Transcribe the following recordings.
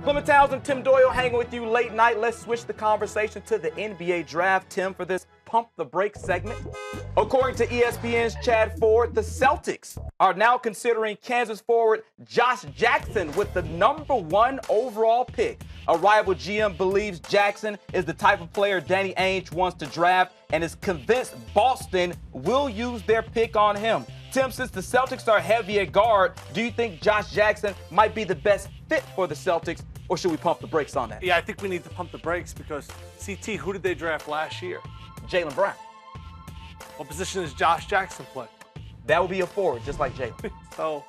Clement Towns and Tim Doyle hanging with you late night. Let's switch the conversation to the NBA draft. Tim, for this Pump the Brakes segment. According to ESPN's Chad Ford, the Celtics are now considering Kansas forward Josh Jackson with the #1 overall pick. A rival GM believes Jackson is the type of player Danny Ainge wants to draft and is convinced Boston will use their pick on him. Tim, since the Celtics are heavy at guard, do you think Josh Jackson might be the best fit for the Celtics, or should we pump the brakes on that? Yeah, I think we need to pump the brakes because, CT, who did they draft last year? Jaylen Brown. What position does Josh Jackson play? That would be a forward, just like Jaylen.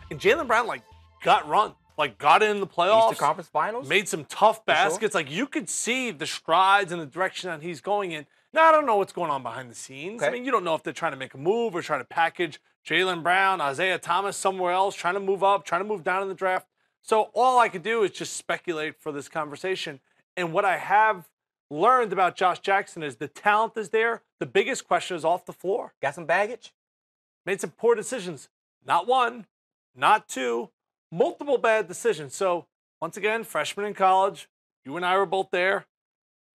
And Jaylen Brown, got in the playoffs. Eastern Conference Finals. Made some tough baskets. Sure. You could see the strides and the direction that he's going in. Now, I don't know what's going on behind the scenes. Okay. I mean, you don't know if they're trying to make a move or trying to package Jaylen Brown, Isaiah Thomas somewhere else, trying to move up, trying to move down in the draft. So all I could do is just speculate for this conversation. And what I have learned about Josh Jackson is the talent is there. The biggest question is off the floor. Got some baggage? Made some poor decisions. Not one, not two, multiple bad decisions. So once again, freshman in college, you and I were both there.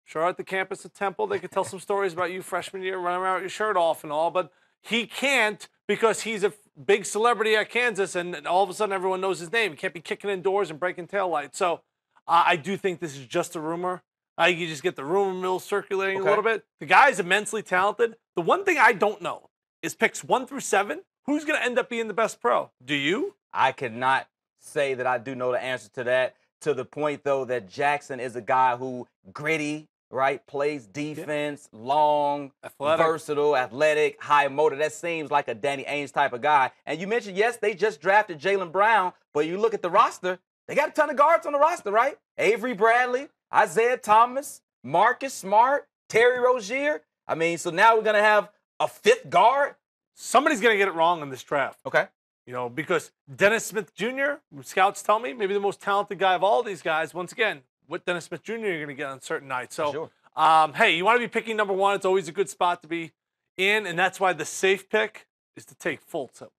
Sure, at the campus at Temple, they could tell some stories about you freshman year, running around with your shirt off and all, but he can't because he's a big celebrity at Kansas, and all of a sudden everyone knows his name. He can't be kicking in doors and breaking taillights. So I do think this is just a rumor. You just get the rumor mill circulating a little bit. The guy is immensely talented. The one thing I don't know is picks 1 through 7. Who's going to end up being the best pro? Do you? I could not say that I do know the answer to that, to the point, though, that Jackson is a guy who gritty, right? Plays defense, long, versatile, athletic, high motor. That seems like a Danny Ainge type of guy. And you mentioned, yes, they just drafted Jaylen Brown, but you look at the roster, they got a ton of guards on the roster, right? Avery Bradley, Isaiah Thomas, Marcus Smart, Terry Rozier. I mean, so now we're going to have a 5th guard. Somebody's going to get it wrong in this draft. Okay. Because Dennis Smith Jr., scouts tell me, maybe the most talented guy of all these guys. Once again, what Dennis Smith Jr. you're going to get on certain nights. So, sure. Hey, you want to be picking #1. It's always a good spot to be in, and that's why the safe pick is to take Fultz at